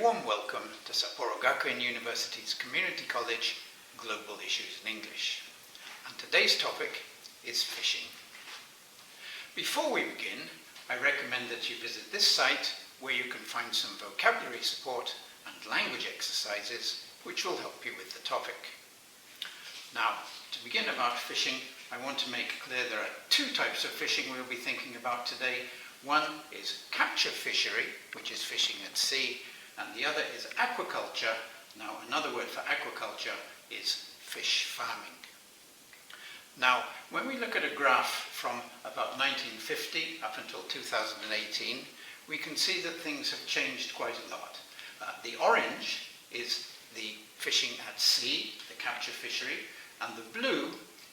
warm welcome to札幌学院University's Community College Global Issues in English. And today's topic is fishing. Before we begin, I recommend that you visit this site where you can find some vocabulary support and language exercises which will help you with the topic. Now, to begin about fishing, I want to make clear there are two types of fishing we'll be thinking about today. One is capture fishery, which is fishing at sea, and the other is aquaculture. Now, another word for aquaculture is fish farming. Now, when we look at a graph from about 1950 up until 2018, we can see that things have changed quite a lot. The orange is the fishing at sea, the capture fishery, and the blue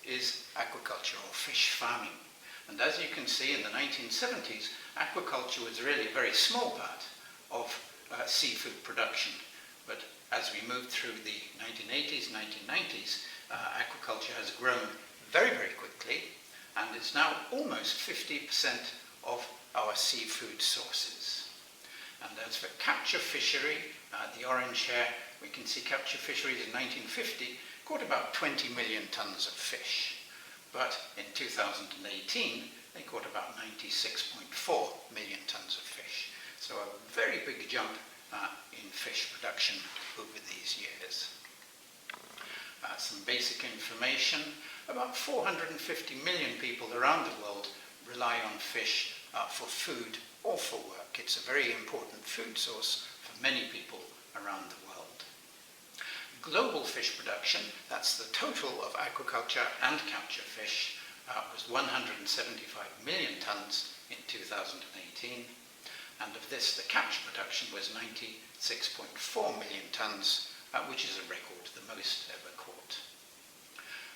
is aquaculture or fish farming. And as you can see, in the 1970s, aquaculture was really a very small part of seafood production. But as we moved through the 1980s, 1990s, aquaculture has grown very, very quickly, and it's now almost 50% of our seafood sources. And as for capture fishery, the orange here, we can see capture fisheries in 1950 caught about 20 million tons of fish. But in 2018, they caught about 96.4 million tons of fish. So a very big jump in fish production over these years. Some basic information. About 450 million people around the world rely on fish for food or for work. It's a very important food source for many people around the world. Global fish production, that's the total of aquaculture and capture fish, was 175 million tons in 2018. And of this, the capture production was 96.4 million tons, which is a record, the most ever caught.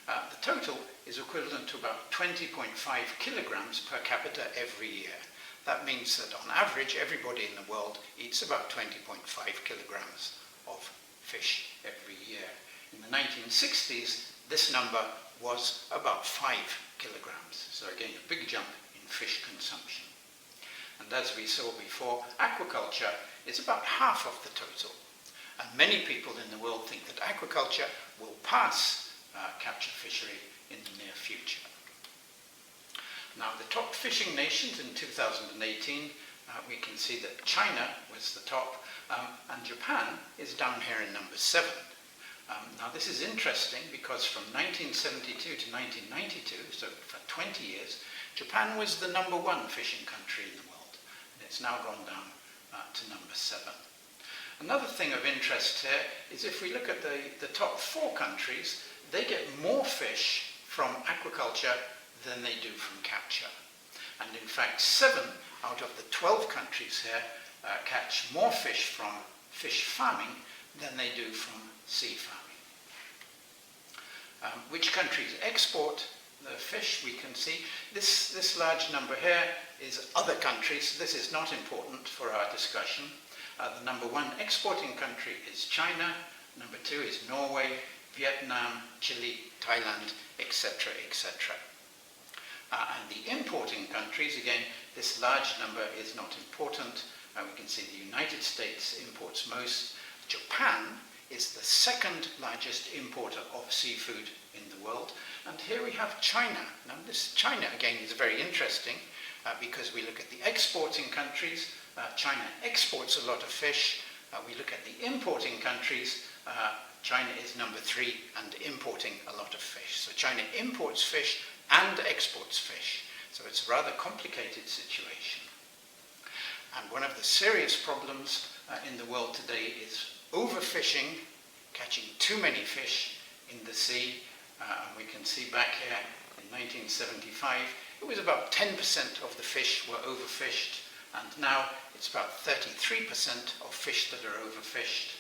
The total is equivalent to about 20.5 kilograms per capita every year. That means that on average, everybody in the world eats about 20.5 kilograms of fish every year. In the 1960s, this number was about 5 kilograms. So again, a big jump in fish consumption. And as we saw before, aquaculture is about half of the total. And many people in the world think that aquaculture will pass capture fishery in the near future. Now, the top fishing nations in 2018, we can see that China was the top, and Japan is down here in number 7. Now, this is interesting because from 1972 to 1992, so for 20 years, Japan was the number 1 fishing country in the world, and it's now gone down to number 7. Another thing of interest here is if we look at the top 4 countries, they get more fish from aquaculture than they do from capture. And in fact, 7 out of the 12 countries here catch more fish from fish farming than they do from sea farming. Which countries export the fish, we can see. This large number here is other countries. This is not important for our discussion. The number 1 exporting country is China. Number 2 is Norway, Vietnam, Chile, Thailand, etc., etc. And the importing countries, again, this large number is not important. We can see the United States imports most. Japan is the 2nd largest importer of seafood in the world. And here we have China. Now, this China, again, is very interesting because we look at the exporting countries. China exports a lot of fish. We look at the importing countries. China is number 3 and importing a lot of fish. So China imports fish and exports fish. So it's a rather complicated situation. And one of the serious problems in the world today is overfishing, catching too many fish in the sea. And we can see back here in 1975, it was about 10% of the fish were overfished, and now it's about 33% of fish that are overfished.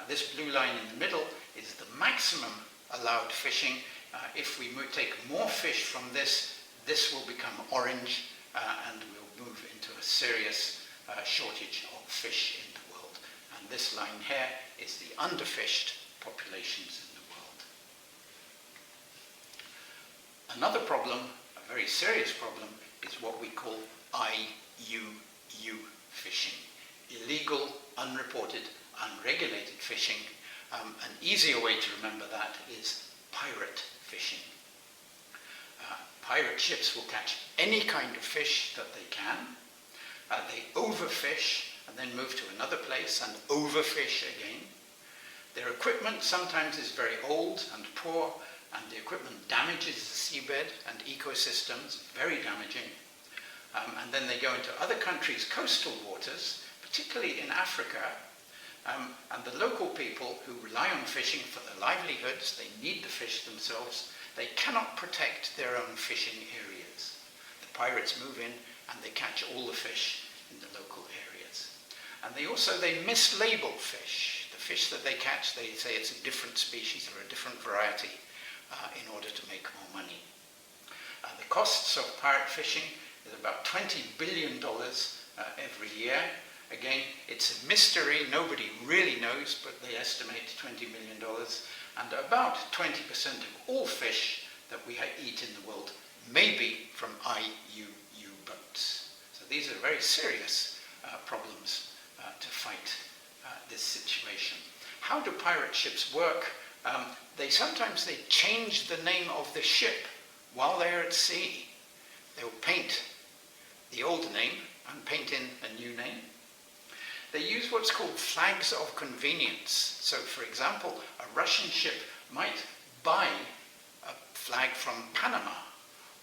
This blue line in the middle is the maximum allowed fishing. If we take more fish from this, this will become orange, and we'll move into a serious shortage of fish in the world. And this line here is the underfished populations in the world. Another problem, a very serious problem, is what we call IUU fishing. Illegal, unreported, unregulated fishing. An easier way to remember that is pirate fishing. Pirate ships will catch any kind of fish that they can. They overfish and then move to another place and overfish again. Their equipment sometimes is very old and poor, and the equipment damages the seabed and ecosystems, very damaging. And then they go into other countries' coastal waters, particularly in Africa, and the local people who rely on fishing for their livelihoods, they need the fish themselves, they cannot protect their own fishing areas. The pirates move in and they catch all the fish in the local areas. And they mislabel fish. The fish that they catch, they say it's a different species or a different variety in order to make more money. The costs of pirate fishing is about $20 billion every year. Again, it's a mystery, nobody really knows, but they estimate $20 million. And about 20% of all fish that we eat in the world may be from IUU boats. So these are very serious problems to fight this situation. How do pirate ships work? Sometimes they change the name of the ship while they're at sea. They'll paint the old name and paint in a new name. They use what's called flags of convenience. So, for example, a Russian ship might buy a flag from Panama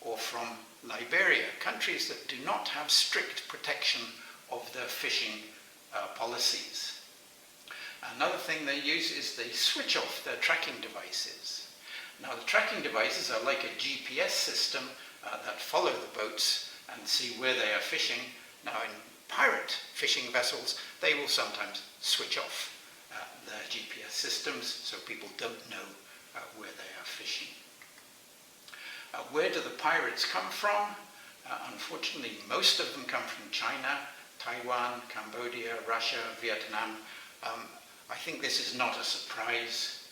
or from Liberia, countries that do not have strict protection of their fishing policies. Another thing they use is they switch off their tracking devices. Now, the tracking devices are like a GPS system that follow the boats and see where they are fishing. Now, in pirate fishing vessels, they will sometimes switch off their GPS systems so people don't know where they are fishing. Where do the pirates come from? Unfortunately, most of them come from China, Taiwan, Cambodia, Russia, Vietnam. I think this is not a surprise.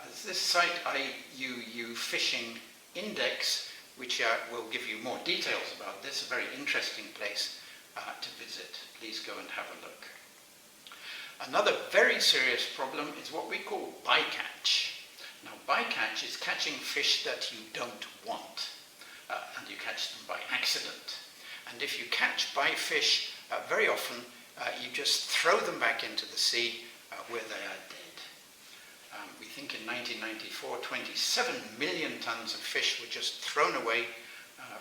There's this site, IUU Fishing Index, which will give you more details about this, a very interesting place to visit. Please go and have a look. Another very serious problem is what we call bycatch. Now, bycatch is catching fish that you don't want, and you catch them by accident. And if you catch by fish, very often you just throw them back into the sea where they are dead. We think in 1994, 27 million tons of fish were just thrown away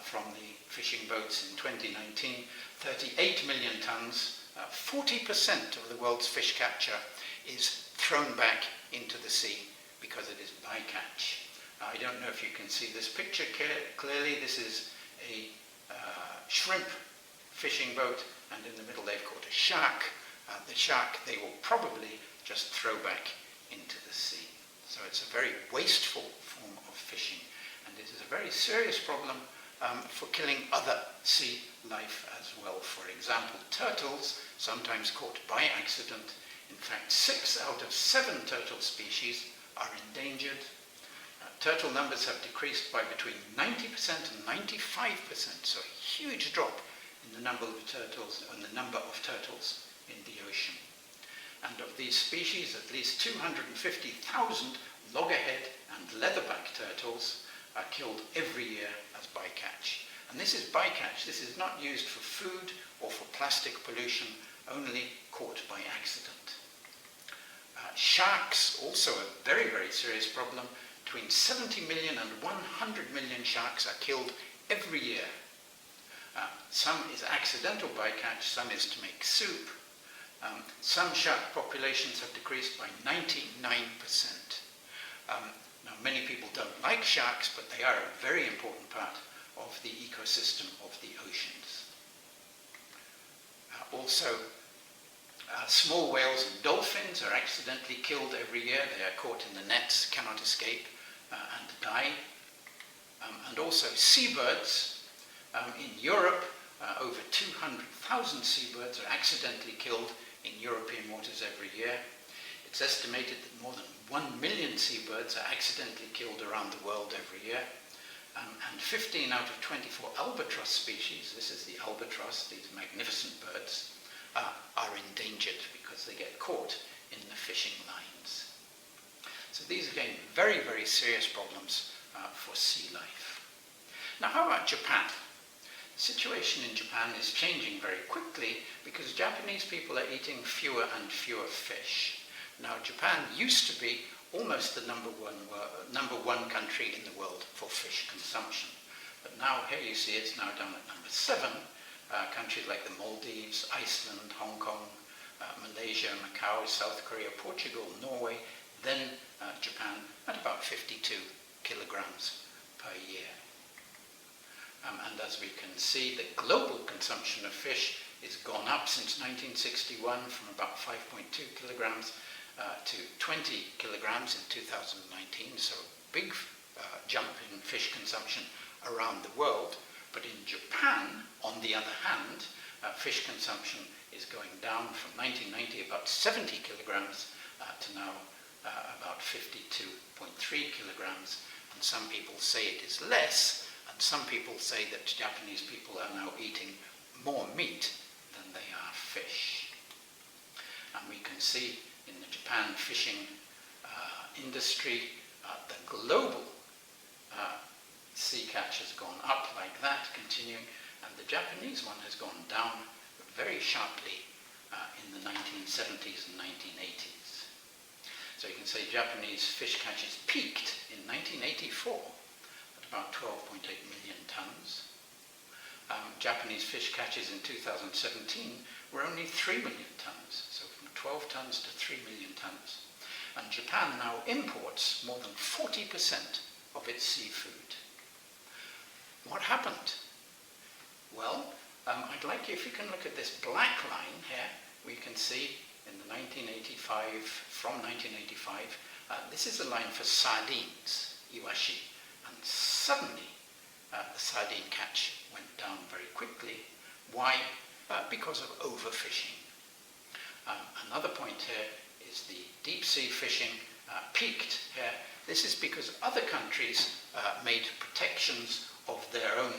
from the fishing boats. In 2019, 38 million tons, 40% of the world's fish capture is thrown back into the sea because it is bycatch. I don't know if you can see this picture clearly. This is a shrimp fishing boat, and in the middle they've caught a shark. The shark they will probably just throw back into the sea. So it's a very wasteful form of fishing, and it is a very serious problem for killing other sea life as well. For example, turtles, sometimes caught by accident. In fact, 6 out of 7 turtle species are endangered. Turtle numbers have decreased by between 90% and 95%, so a huge drop in the number of turtles in the ocean. And of these species, at least 250,000 loggerhead and leatherback turtles are killed every year as bycatch. And this is bycatch. This is not used for food or for plastic pollution, only caught by accident. Sharks, also a very, very serious problem. Between 70 million and 100 million sharks are killed every year. Some is accidental bycatch, some is to make soup. Some shark populations have decreased by 99%. Now, many people don't like sharks, but they are a very important part of the ecosystem of the oceans. Also, small whales and dolphins are accidentally killed every year. They are caught in the nets, cannot escape, and die. And also seabirds. In Europe, over 200,000 seabirds are accidentally killed in European waters every year. It's estimated that more than 1 million seabirds are accidentally killed around the world every year. And 15 out of 24 albatross species, this is the albatross, these magnificent birds, are endangered because they get caught in the fishing lines. So these are, again, very, very serious problems for sea life. Now, how about Japan? The situation in Japan is changing very quickly because Japanese people are eating fewer and fewer fish. Now, Japan used to be almost the number one country in the world for fish consumption. But now, here you see it's now down at number 7. Countries like the Maldives, Iceland, Hong Kong, Malaysia, Macau, South Korea, Portugal, Norway, then Japan at about 52 kilograms per year. And as we can see, the global consumption of fish has gone up since 1961 from about 5.2 kilograms to 20 kilograms in 2019, so a big jump in fish consumption around the world. But in Japan, on the other hand, fish consumption is going down from 1990 about 70 kilograms to now about 52.3 kilograms. And some people say it is less, and some people say that Japanese people are now eating more meat than they are fish. And we can see in the Japan fishing industry, the global sea catch has gone up like that, continuing, and the Japanese one has gone down very sharply in the 1970s and 1980s. So you can say Japanese fish catches peaked in 1984 at about 12.8 million tons. Japanese fish catches in 2017 were only 3 million tons, so from 12 tons to 3 million tons. And Japan now imports more than 40% of its seafood. What happened? Well, I'd like you, if you can look at this black line here, we can see in the 1985, from 1985, this is a line for sardines, iwashi, and suddenly the sardine catch went down very quickly. Why? Because of overfishing. Another point here is the deep sea fishing peaked here. This is because other countries made protections of their own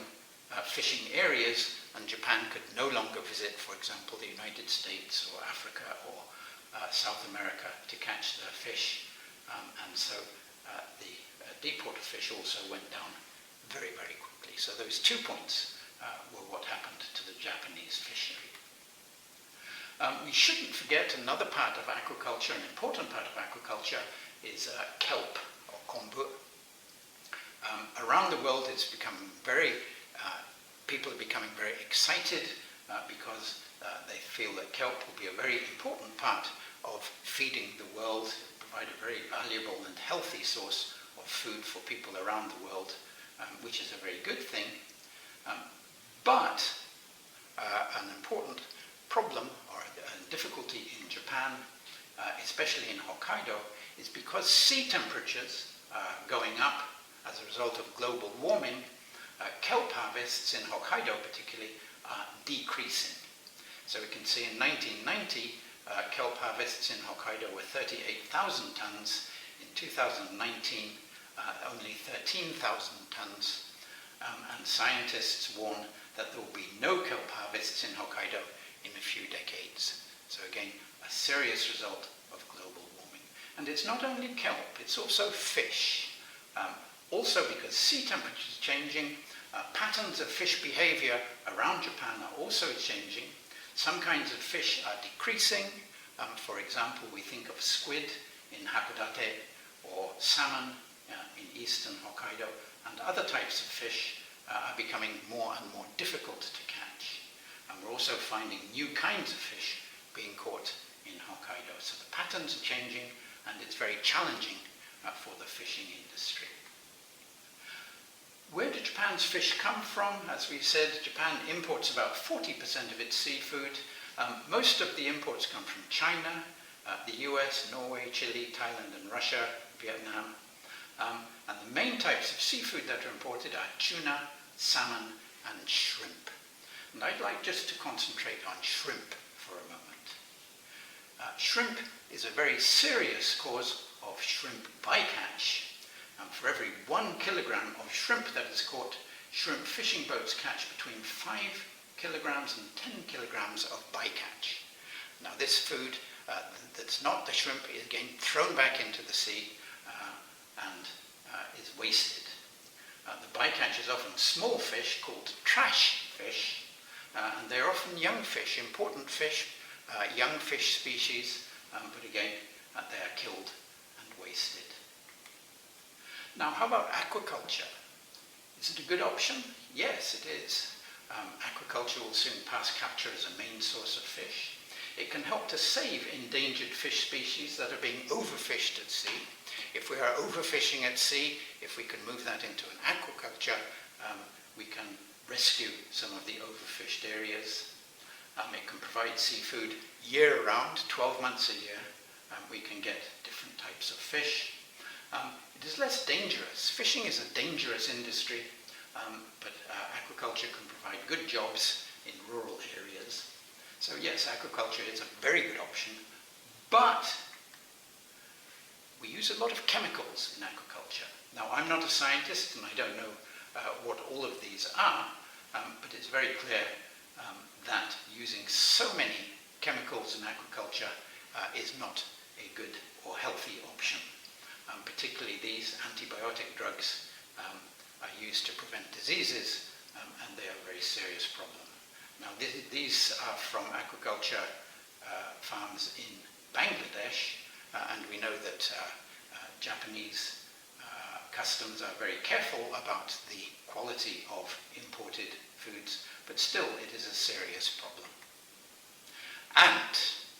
fishing areas, and Japan could no longer visit, for example, the United States or Africa or South America to catch their fish. And so the deep water fish also went down very, very quickly. So those 2 points were what happened to the Japanese fishery. We shouldn't forget another part of aquaculture, an important part of aquaculture, is kelp or kombu. Around the world it's become people are becoming very excited because they feel that kelp will be a very important part of feeding the world, provide a very valuable and healthy source of food for people around the world, which is a very good thing. But an important problem or a difficulty in Japan, especially in Hokkaido, is because sea temperatures are going up as a result of global warming, kelp harvests in Hokkaido particularly are decreasing. So we can see in 1990, kelp harvests in Hokkaido were 38,000 tons. In 2019, only 13,000 tons. And scientists warn that there will be no kelp harvests in Hokkaido in a few decades. So again, a serious result of global warming. And it's not only kelp, it's also fish. Also because sea temperatures are changing, patterns of fish behavior around Japan are also changing. Some kinds of fish are decreasing. For example, we think of squid in Hakodate or salmon in eastern Hokkaido, and other types of fish are becoming more and more difficult to catch. And we're also finding new kinds of fish being caught in Hokkaido. So the patterns are changing, and it's very challenging for the fishing industry. Where do Japan's fish come from? As we said, Japan imports about 40% of its seafood. Most of the imports come from China, the US, Norway, Chile, Thailand and Russia, Vietnam. And the main types of seafood that are imported are tuna, salmon and shrimp. And I'd like just to concentrate on shrimp for a moment. Shrimp is a very serious cause of shrimp bycatch. For every 1 kilogram of shrimp that is caught, shrimp fishing boats catch between 5 kilograms and 10 kilograms of bycatch. Now this food that's not the shrimp is again thrown back into the sea and is wasted. The bycatch is often small fish called trash fish, and they're often young fish, important fish, young fish species, but again, they are killed and wasted. Now, how about aquaculture? Is it a good option? Yes, it is. Aquaculture will soon pass capture as a main source of fish. It can help to save endangered fish species that are being overfished at sea. If we are overfishing at sea, if we can move that into an aquaculture, we can rescue some of the overfished areas. It can provide seafood year-round, 12 months a year. We can get different types of fish. It is less dangerous. Fishing is a dangerous industry, but aquaculture can provide good jobs in rural areas. So yes, aquaculture is a very good option, but we use a lot of chemicals in aquaculture. Now, I'm not a scientist and I don't know what all of these are, but it's very clear that using so many chemicals in aquaculture is not a good or healthy option. Particularly these antibiotic drugs are used to prevent diseases, and they are a very serious problem. Now, these are from aquaculture farms in Bangladesh, and we know that Japanese customs are very careful about the quality of imported foods, but still it is a serious problem. And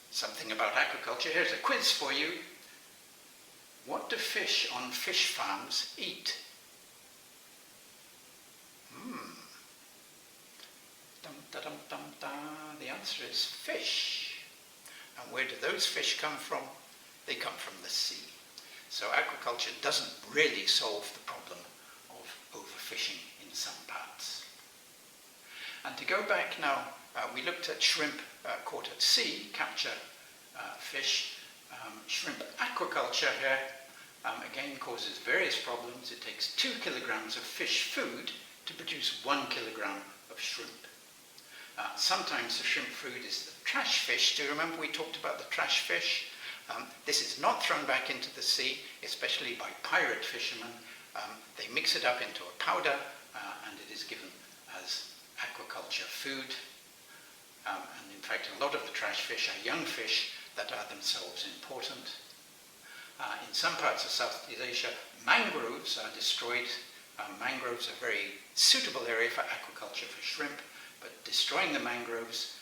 something about aquaculture, here's a quiz for you. What do fish on fish farms eat? The answer is fish. And where do those fish come from? They come from the sea. So aquaculture doesn't really solve the problem of overfishing in some parts. And to go back now, we looked at shrimp caught at sea, capture fish. Shrimp aquaculture here again causes various problems. It takes 2 kilograms of fish food to produce 1 kilogram of shrimp. Sometimes the shrimp food is the trash fish. Do you remember we talked about the trash fish? This is not thrown back into the sea, especially by pirate fishermen. They mix it up into a powder and it is given as aquaculture food. And in fact, a lot of the trash fish are young fish that are themselves important. In some parts of Southeast Asia, mangroves are destroyed. Mangroves are a very suitable area for aquaculture for shrimp, but destroying the mangroves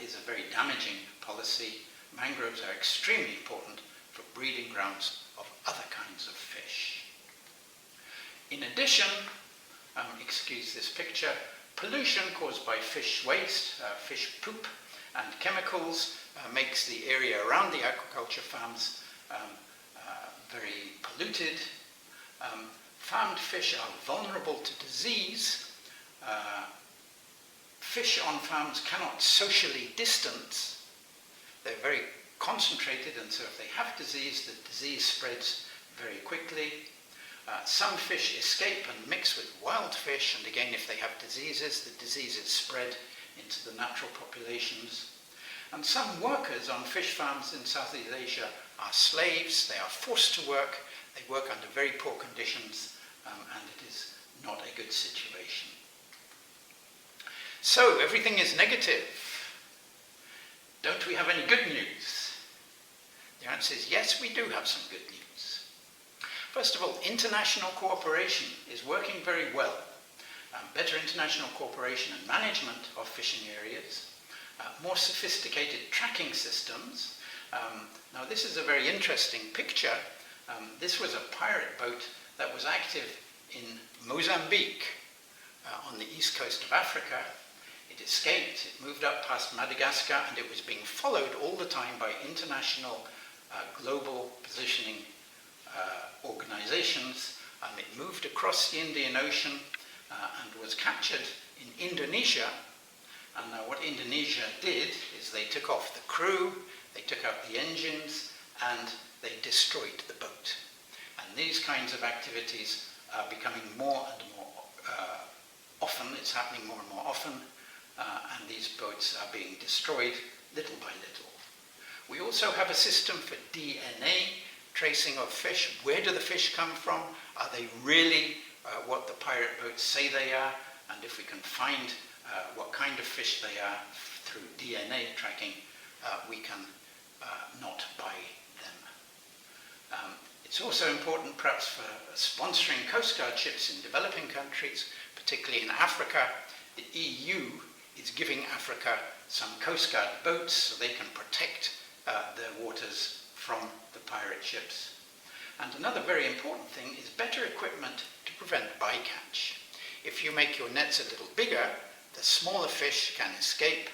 is a very damaging policy. Mangroves are extremely important for breeding grounds of other kinds of fish. In addition, excuse this picture, pollution caused by fish waste, fish poop and chemicals makes the area around the aquaculture farms very polluted. Farmed fish are vulnerable to disease. Fish on farms cannot socially distance. They're very concentrated, and so if they have disease, the disease spreads very quickly. Some fish escape and mix with wild fish, and again, if they have diseases, the diseases spread into the natural populations. And some workers on fish farms in Southeast Asia are slaves. They are forced to work. They work under very poor conditions, and it is not a good situation. So, everything is negative. Don't we have any good news? The answer is yes, we do have some good news. First of all, international cooperation is working very well. Better international cooperation and management of fishing areas, more sophisticated tracking systems. Now this is a very interesting picture. This was a pirate boat that was active in Mozambique on the east coast of Africa. It escaped, it moved up past Madagascar, and it was being followed all the time by international global positioning organizations. It moved across the Indian Ocean and was captured in Indonesia. And now what Indonesia did is they took off the crew, they took out the engines, and they destroyed the boat. And these kinds of activities are becoming more and more often. It's happening more and more often. And these boats are being destroyed little by little. We also have a system for DNA, tracing of fish. Where do the fish come from? Are they really what the pirate boats say they are? And if we can find what kind of fish they are through DNA tracking, we can not buy them. It's also important perhaps for sponsoring Coast Guard ships in developing countries, particularly in Africa. The EU is giving Africa some Coast Guard boats so they can protect their waters from the pirate ships. And another very important thing is better equipment to prevent bycatch. If you make your nets a little bigger, the smaller fish can escape.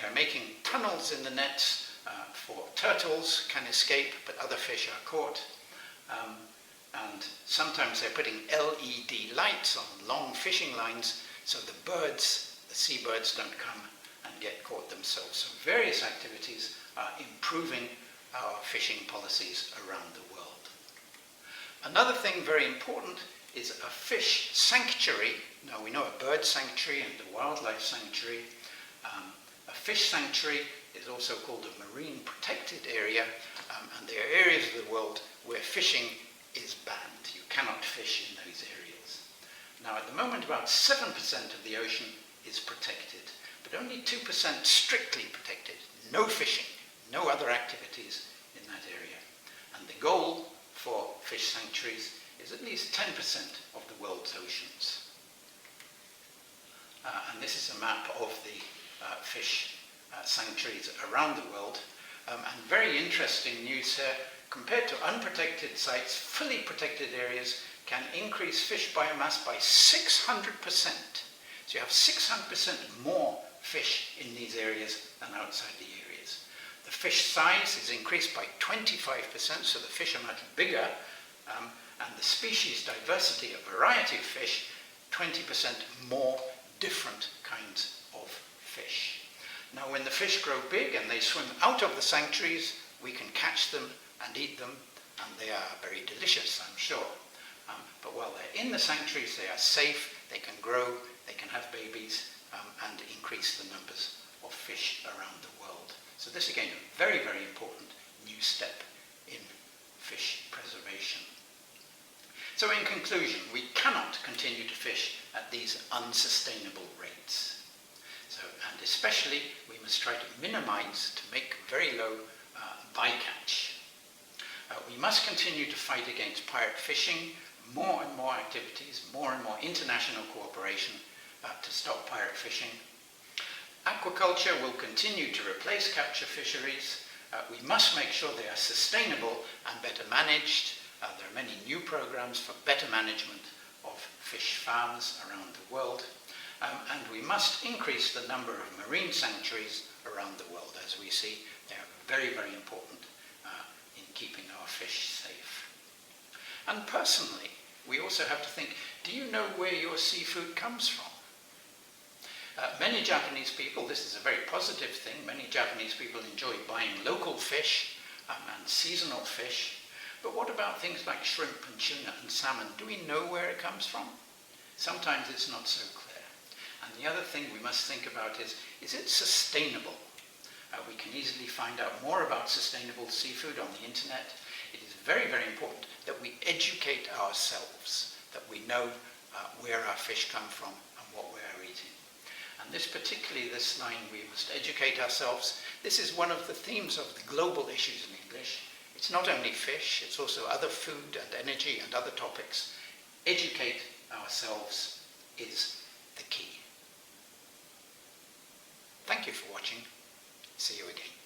They're making tunnels in the nets for turtles can escape, but other fish are caught. And sometimes they're putting LED lights on long fishing lines so the birds, the seabirds, don't come and get caught themselves. So various activities are improving our fishing policies around the world. Another thing very important is a fish sanctuary. Now we know a bird sanctuary and a wildlife sanctuary. A fish sanctuary is also called a marine protected area, and there are areas of the world where fishing is banned. You cannot fish in those areas. Now at the moment about 7% of the ocean is protected, but only 2% strictly protected. No fishing, no other activities in that area. And the goal for fish sanctuaries is at least 10% of the world's oceans. And this is a map of the fish sanctuaries around the world. And very interesting news here, compared to unprotected sites, fully protected areas can increase fish biomass by 600%. So you have 600% more fish in these areas than outside the areas. The fish size is increased by 25%, so the fish are much bigger, and the species diversity, a variety of fish, 20% more different kinds of fish. Now when the fish grow big and they swim out of the sanctuaries, we can catch them and eat them, and they are very delicious, I'm sure. But while they're in the sanctuaries, they are safe, they can grow, they can have babies, and increase the numbers of fish around the world. So this again, a very, very important new step in fish preservation. So in conclusion, we cannot continue to fish at these unsustainable rates. So, and especially, we must try to minimize, to make very low bycatch. We must continue to fight against pirate fishing, more and more activities, more and more international cooperation to stop pirate fishing. Aquaculture will continue to replace capture fisheries. We must make sure they are sustainable and better managed. There are many new programs for better management of fish farms around the world. And we must increase the number of marine sanctuaries around the world. As we see, they are very, very important in keeping our fish safe. And personally, we also have to think, do you know where your seafood comes from? Many Japanese people, this is a very positive thing, many Japanese people enjoy buying local fish and seasonal fish. But what about things like shrimp and tuna and salmon? Do we know where it comes from? Sometimes it's not so clear. And the other thing we must think about is it sustainable? We can easily find out more about sustainable seafood on the internet. It is very, very important that we educate ourselves, that we know where our fish come from and what we are eating. And this particularly, this line, we must educate ourselves. This is one of the themes of the global issues in English. It's not only fish, it's also other food and energy and other topics. Educate ourselves is the key. Thank you for watching. See you again.